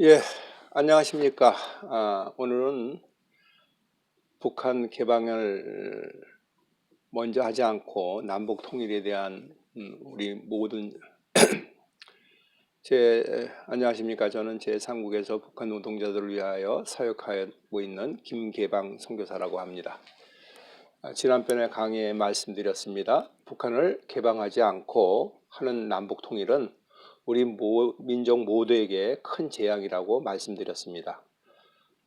예, 안녕하십니까. 오늘은 북한 개방을 먼저 하지 않고 남북 통일에 대한 우리 모든 안녕하십니까. 저는 제3국에서 북한 노동자들을 위하여 사역하고 있는 김계방 선교사라고 합니다. 지난번에 강의에 말씀드렸습니다. 북한을 개방하지 않고 하는 남북 통일은 우리 민족 모두에게 큰 재앙이라고 말씀드렸습니다.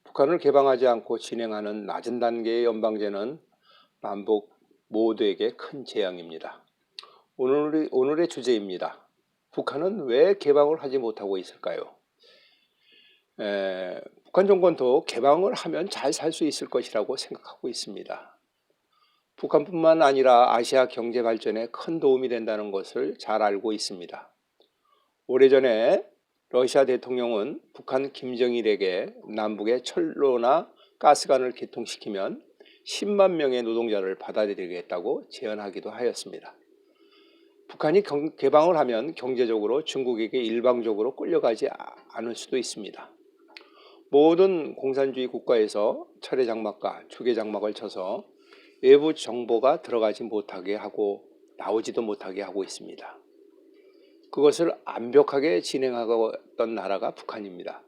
북한을 개방하지 않고 진행하는 낮은 단계의 연방제는 남북 모두에게 큰 재앙입니다. 오늘의 주제입니다. 북한은 왜 개방을 하지 못하고 있을까요? 북한 정권도 개방을 하면 잘 살 수 있을 것이라고 생각하고 있습니다. 북한뿐만 아니라 아시아 경제 발전에 큰 도움이 된다는 것을 잘 알고 있습니다. 오래전에 러시아 대통령은 북한 김정일에게 남북의 철로나 가스관을 개통시키면 10만 명의 노동자를 받아들이겠다고 제안하기도 하였습니다. 북한이 개방을 하면 경제적으로 중국에게 일방적으로 끌려가지 않을 수도 있습니다. 모든 공산주의 국가에서 철의 장막과 주의 장막을 쳐서 외부 정보가 들어가지 못하게 하고 나오지도 못하게 하고 있습니다. 그것을 완벽하게 진행하던 나라가 북한입니다.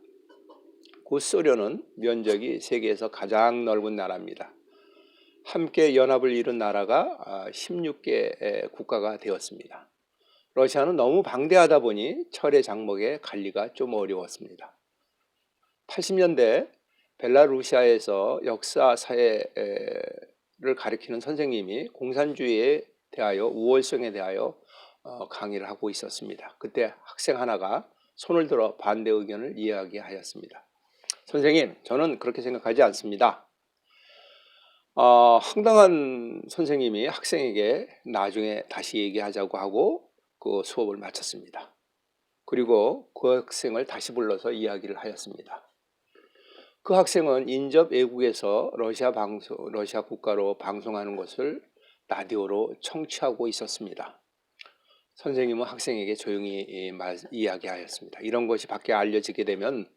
그 소련은 면적이 세계에서 가장 넓은 나라입니다. 함께 연합을 이룬 나라가 16개 국가가 되었습니다. 러시아는 너무 방대하다 보니 철의 장막의 관리가 좀 어려웠습니다. 80년대 벨라루시아에서 역사 사회를 가리키는 선생님이 공산주의에 대하여 우월성에 대하여 강의를 하고 있었습니다. 그때 학생 하나가 손을 들어 반대 의견을 이야기하였습니다. 선생님, 저는 그렇게 생각하지 않습니다. 황당한 선생님이 학생에게 나중에 다시 얘기하자고 하고 그 수업을 마쳤습니다. 그리고 그 학생을 다시 불러서 이야기를 하였습니다. 그 학생은 인접 외국에서 러시아 국가로 방송하는 것을 라디오로 청취하고 있었습니다. 선생님은 학생에게 조용히 이야기하였습니다. 이런 것이 밖에 알려지게 되면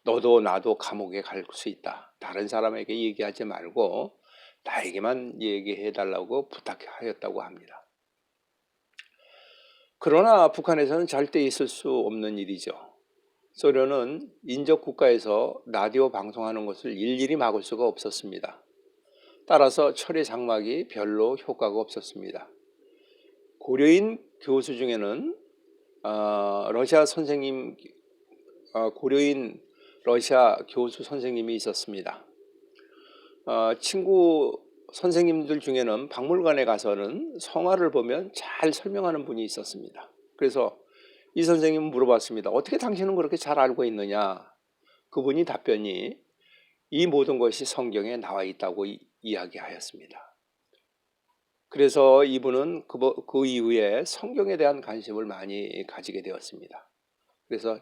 너도 나도 감옥에 갈 수 있다. 다른 사람에게 얘기하지 말고 나에게만 얘기해 달라고 부탁하였다고 합니다. 그러나 북한에서는 절대 있을 수 없는 일이죠. 소련은 인접 국가에서 라디오 방송하는 것을 일일이 막을 수가 없었습니다. 따라서 철의 장막이 별로 효과가 없었습니다. 고려인 교수 중에는 고려인 러시아 교수 선생님이 있었습니다. 친구 선생님들 중에는 박물관에 가서는 성화를 보면 잘 설명하는 분이 있었습니다. 그래서 이 선생님은 물어봤습니다. 어떻게 당신은 그렇게 잘 알고 있느냐? 그분이 답변이 이 모든 것이 성경에 나와 있다고 이야기하였습니다. 그래서 이분은 그 이후에 성경에 대한 관심을 많이 가지게 되었습니다. 그래서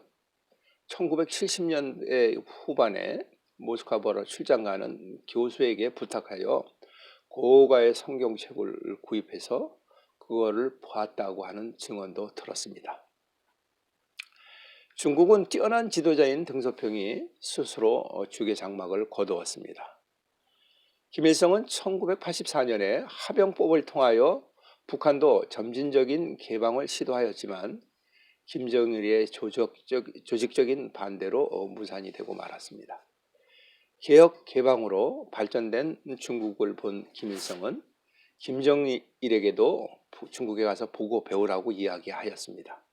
1970년대 후반에 모스크바로 출장 가는 교수에게 부탁하여 고가의 성경책을 구입해서 그거를 보았다고 하는 증언도 들었습니다. 중국은 뛰어난 지도자인 등소평이 스스로 주계 장막을 거두었습니다. 김일성은 1984년에 하병법을 통하여 북한도 점진적인 개방을 시도하였지만 김정일의 조직적인 반대로 무산이 되고 말았습니다. 개혁 개방으로 발전된 중국을 본 김일성은 김정일에게도 중국에 가서 보고 배우라고 이야기하였습니다.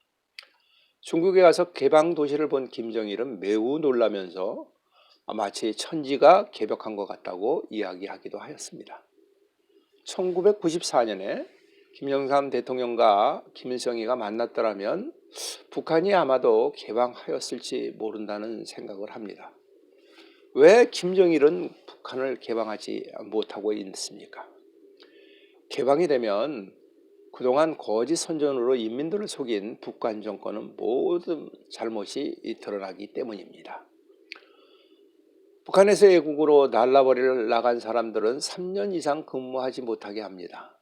중국에 가서 개방 도시를 본 김정일은 매우 놀라면서 마치 천지가 개벽한 것 같다고 이야기하기도 하였습니다. 1994년에 김영삼 대통령과 김일성이가 만났더라면 북한이 아마도 개방하였을지 모른다는 생각을 합니다. 왜 김정일은 북한을 개방하지 못하고 있습니까? 개방이 되면 그동안 거짓 선전으로 인민들을 속인 북한 정권은 모든 잘못이 드러나기 때문입니다. 북한에서 외국으로 날라버리를 나간 사람들은 3년 이상 근무하지 못하게 합니다.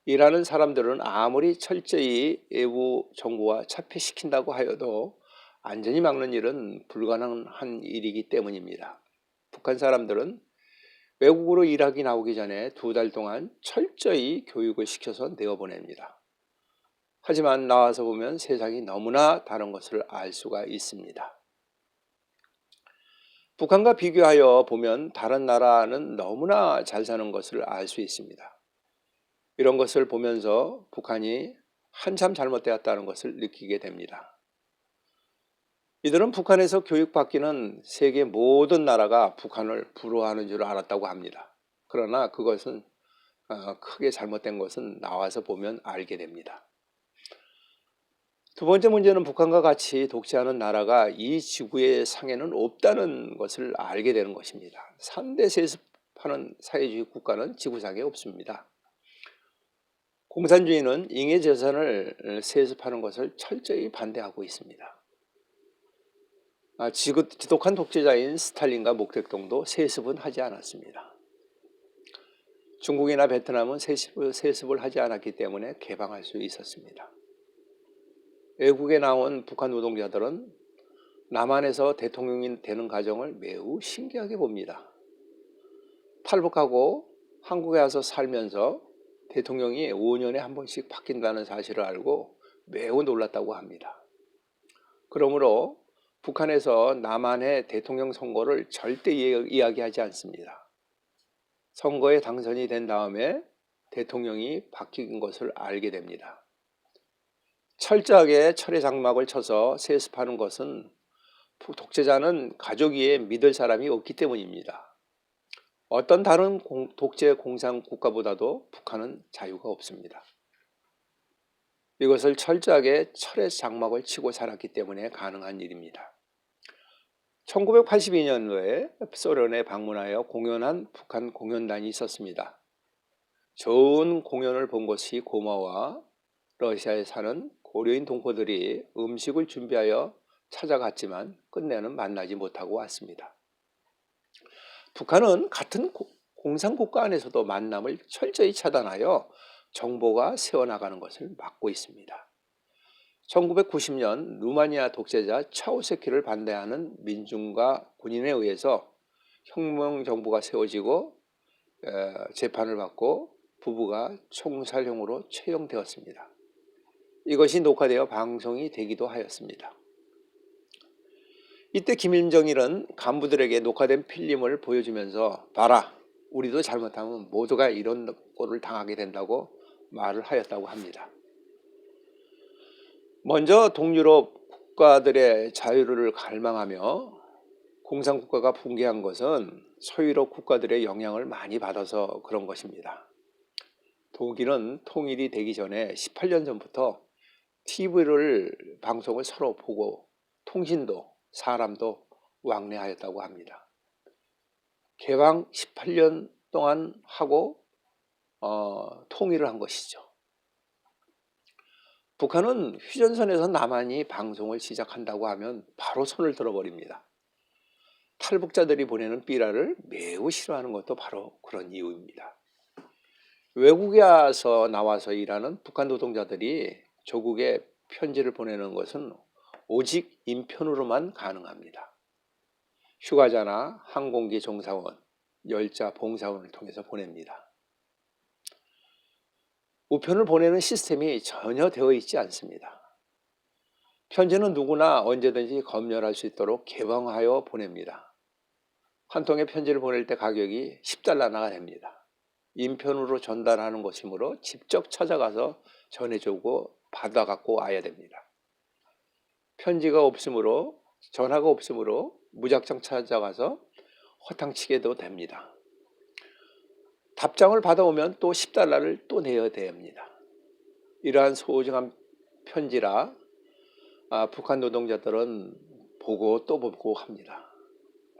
일하는 사람들은 아무리 철저히 외부 정부와 차폐시킨다고 하여도 안전히 막는 일은 불가능한 일이기 때문입니다. 북한 사람들은 외국으로 일하기 나오기 전에 2달 동안 철저히 교육을 시켜서 내어보냅니다. 하지만 나와서 보면 세상이 너무나 다른 것을 알 수가 있습니다. 북한과 비교하여 보면 다른 나라는 너무나 잘 사는 것을 알 수 있습니다. 이런 것을 보면서 북한이 한참 잘못되었다는 것을 느끼게 됩니다. 이들은 북한에서 교육받기는 세계 모든 나라가 북한을 부러워하는 줄 알았다고 합니다. 그러나 그것은 크게 잘못된 것은 나와서 보면 알게 됩니다. 두 번째 문제는 북한과 같이 독재하는 나라가 이 지구의 상에는 없다는 것을 알게 되는 것입니다. 3대 세습하는 사회주의 국가는 지구상에 없습니다. 공산주의는 잉여 재산을 세습하는 것을 철저히 반대하고 있습니다. 지독한 독재자인 스탈린과 목택동도 세습은 하지 않았습니다. 중국이나 베트남은 세습을 하지 않았기 때문에 개방할 수 있었습니다. 외국에 나온 북한 노동자들은 남한에서 대통령이 되는 과정을 매우 신기하게 봅니다. 탈북하고 한국에 와서 살면서 대통령이 5년에 한 번씩 바뀐다는 사실을 알고 매우 놀랐다고 합니다. 그러므로 북한에서 남한의 대통령 선거를 절대 이야기하지 않습니다. 선거에 당선이 된 다음에 대통령이 바뀐 것을 알게 됩니다. 철저하게 철의 장막을 쳐서 세습하는 것은 독재자는 가족 위에 믿을 사람이 없기 때문입니다. 어떤 다른 독재 공산 국가보다도 북한은 자유가 없습니다. 이것을 철저하게 철의 장막을 치고 살았기 때문에 가능한 일입니다. 1982년도에 소련에 방문하여 공연한 북한 공연단이 있었습니다. 좋은 공연을 본 것이 고마워 러시아에 사는 고려인 동포들이 음식을 준비하여 찾아갔지만 끝내는 만나지 못하고 왔습니다. 북한은 같은 공산국가 안에서도 만남을 철저히 차단하여 정보가 새어나가는 것을 막고 있습니다. 1990년 루마니아 독재자 차우세키를 반대하는 민중과 군인에 의해서 혁명정부가 세워지고 재판을 받고 부부가 총살형으로 처형되었습니다. 이것이 녹화되어 방송이 되기도 하였습니다. 이때 김일정일은 간부들에게 녹화된 필름을 보여주면서 봐라, 우리도 잘못하면 모두가 이런 꼴을 당하게 된다고 말을 하였다고 합니다. 먼저 동유럽 국가들의 자유를 갈망하며 공산국가가 붕괴한 것은 서유럽 국가들의 영향을 많이 받아서 그런 것입니다. 독일은 통일이 되기 전에 18년 전부터 TV를 방송을 서로 보고 통신도 사람도 왕래하였다고 합니다. 개방 18년 동안 하고 통일을 한 것이죠. 북한은 휴전선에서 남한이 방송을 시작한다고 하면 바로 손을 들어버립니다. 탈북자들이 보내는 삐라를 매우 싫어하는 것도 바로 그런 이유입니다. 외국에 나와서 일하는 북한 노동자들이 조국에 편지를 보내는 것은 오직 인편으로만 가능합니다. 휴가자나 항공기 종사원, 열차 봉사원을 통해서 보냅니다. 우편을 보내는 시스템이 전혀 되어 있지 않습니다. 편지는 누구나 언제든지 검열할 수 있도록 개방하여 보냅니다. 한 통의 편지를 보낼 때 가격이 10달러나 됩니다. 인편으로 전달하는 것이므로 직접 찾아가서 전해주고 받아갖고 와야 됩니다. 편지가 없으므로, 전화가 없으므로 무작정 찾아가서 허탕치게도 됩니다. 답장을 받아오면 또 10달러를 또 내야 됩니다. 이러한 소중한 편지라 북한 노동자들은 보고 또 보고 합니다.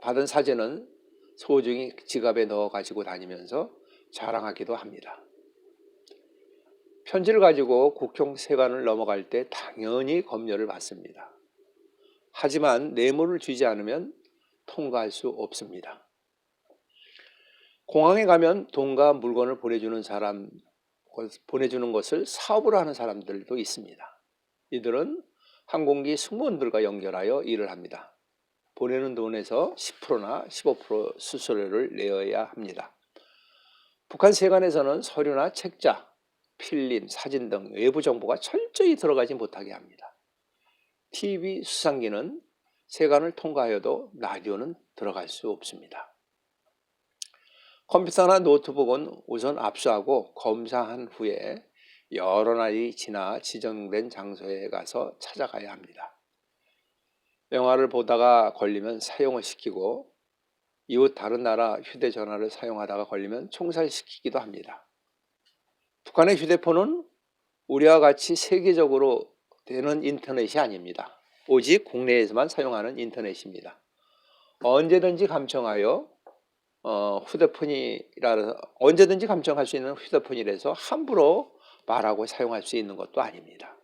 받은 사진은 소중히 지갑에 넣어 가지고 다니면서 자랑하기도 합니다. 편지를 가지고 국경 세관을 넘어갈 때 당연히 검열을 받습니다. 하지만 뇌물을 주지 않으면 통과할 수 없습니다. 공항에 가면 돈과 물건을 보내주는 것을 사업으로 하는 사람들도 있습니다. 이들은 항공기 승무원들과 연결하여 일을 합니다. 보내는 돈에서 10%나 15% 수수료를 내어야 합니다. 북한 세관에서는 서류나 책자, 필름, 사진 등 외부 정보가 철저히 들어가지 못하게 합니다. TV 수상기는 세관을 통과하여도 라디오는 들어갈 수 없습니다. 컴퓨터나 노트북은 우선 압수하고 검사한 후에 여러 날이 지나 지정된 장소에 가서 찾아가야 합니다. 영화를 보다가 걸리면 사용을 시키고 이웃 다른 나라 휴대전화를 사용하다가 걸리면 총살시키기도 합니다. 북한의 휴대폰은 우리와 같이 세계적으로 되는 인터넷이 아닙니다. 오직 국내에서만 사용하는 인터넷입니다. 언제든지 감청하여 언제든지 감청할 수 있는 휴대폰이라서 함부로 말하고 사용할 수 있는 것도 아닙니다.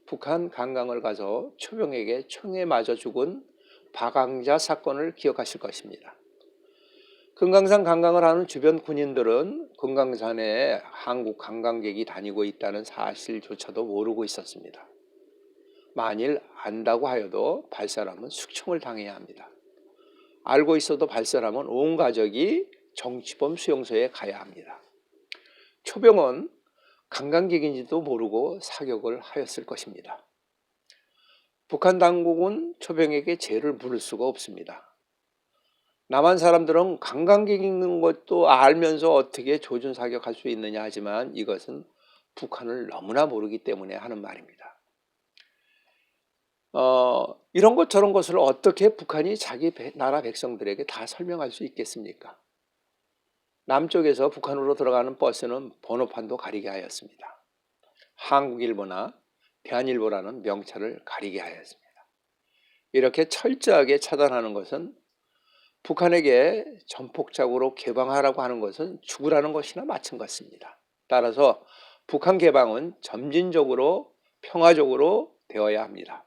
북한 관광을 가서 초병에게 총에 맞아 죽은 박왕자 사건을 기억하실 것입니다. 금강산 관광을 하는 주변 군인들은 금강산에 한국 관광객이 다니고 있다는 사실조차도 모르고 있었습니다. 만일 안다고 하여도 발사람은 숙청을 당해야 합니다. 알고 있어도 발사람은 온 가족이 정치범 수용소에 가야 합니다. 초병은 관광객인지도 모르고 사격을 하였을 것입니다. 북한 당국은 초병에게 죄를 물을 수가 없습니다. 남한 사람들은 관광객인 것도 알면서 어떻게 조준 사격할 수 있느냐 하지만 이것은 북한을 너무나 모르기 때문에 하는 말입니다. 이런 것 저런 것을 어떻게 북한이 자기 나라 백성들에게 다 설명할 수 있겠습니까? 남쪽에서 북한으로 들어가는 버스는 번호판도 가리게 하였습니다. 한국일보나 대한일보라는 명찰을 가리게 하였습니다. 이렇게 철저하게 차단하는 것은 북한에게 전폭적으로 개방하라고 하는 것은 죽으라는 것이나 마찬 같습니다. 따라서 북한 개방은 점진적으로 평화적으로 되어야 합니다.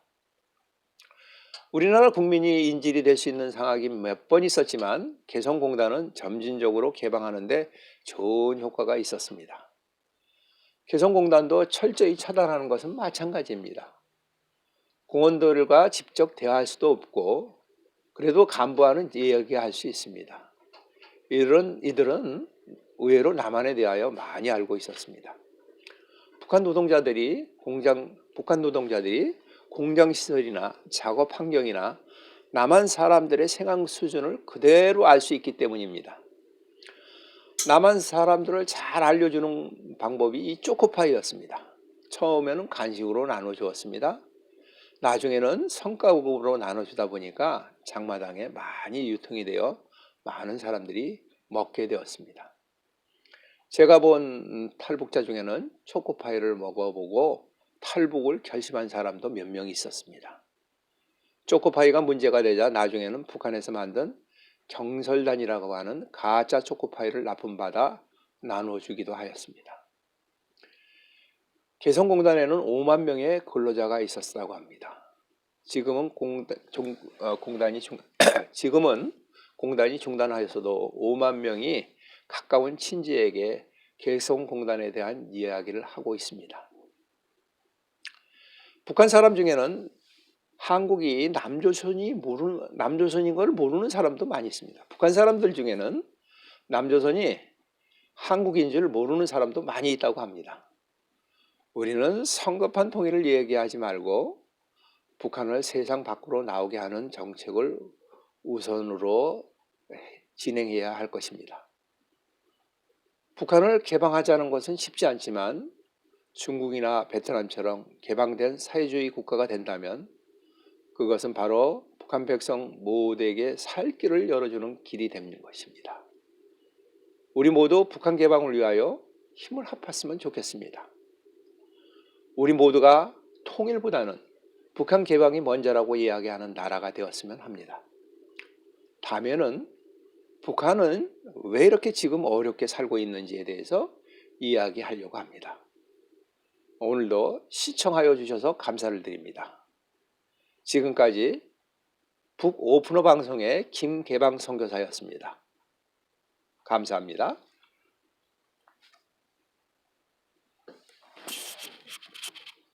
우리나라 국민이 인질이 될 수 있는 상황이 몇 번 있었지만 개성공단은 점진적으로 개방하는데 좋은 효과가 있었습니다. 개성공단도 철저히 차단하는 것은 마찬가지입니다. 공원들과 직접 대화할 수도 없고 그래도 간부와는 이야기할 수 있습니다. 이들은 의외로 남한에 대하여 많이 알고 있었습니다. 북한 노동자들이 공장 시설이나 작업 환경이나 남한 사람들의 생활 수준을 그대로 알 수 있기 때문입니다. 남한 사람들을 잘 알려주는 방법이 이 초코파이였습니다. 처음에는 간식으로 나눠주었습니다. 나중에는 성과급으로 나눠주다 보니까 장마당에 많이 유통이 되어 많은 사람들이 먹게 되었습니다. 제가 본 탈북자 중에는 초코파이를 먹어보고 탈북을 결심한 사람도 몇 명 있었습니다. 초코파이가 문제가 되자 나중에는 북한에서 만든 경설단이라고 하는 가짜 초코파이를 납품받아 나눠주기도 하였습니다. 개성공단에는 5만 명의 근로자가 있었다고 합니다. 지금은 공단이 중단하였어도 5만 명이 가까운 친지에게 개성공단에 대한 이야기를 하고 있습니다. 북한 사람 중에는 한국이 남조선인 걸 모르는 사람도 많이 있습니다. 북한 사람들 중에는 남조선이 한국인 줄 모르는 사람도 많이 있다고 합니다. 우리는 성급한 통일을 얘기하지 말고 북한을 세상 밖으로 나오게 하는 정책을 우선으로 진행해야 할 것입니다. 북한을 개방하자는 것은 쉽지 않지만 중국이나 베트남처럼 개방된 사회주의 국가가 된다면 그것은 바로 북한 백성 모두에게 살 길을 열어주는 길이 되는 것입니다. 우리 모두 북한 개방을 위하여 힘을 합했으면 좋겠습니다. 우리 모두가 통일보다는 북한 개방이 먼저라고 이야기하는 나라가 되었으면 합니다. 다음에는 북한은 왜 이렇게 지금 어렵게 살고 있는지에 대해서 이야기하려고 합니다. 오늘도 시청하여 주셔서 감사를 드립니다. 지금까지 북오프너 방송의 김계방 선교사였습니다. 감사합니다.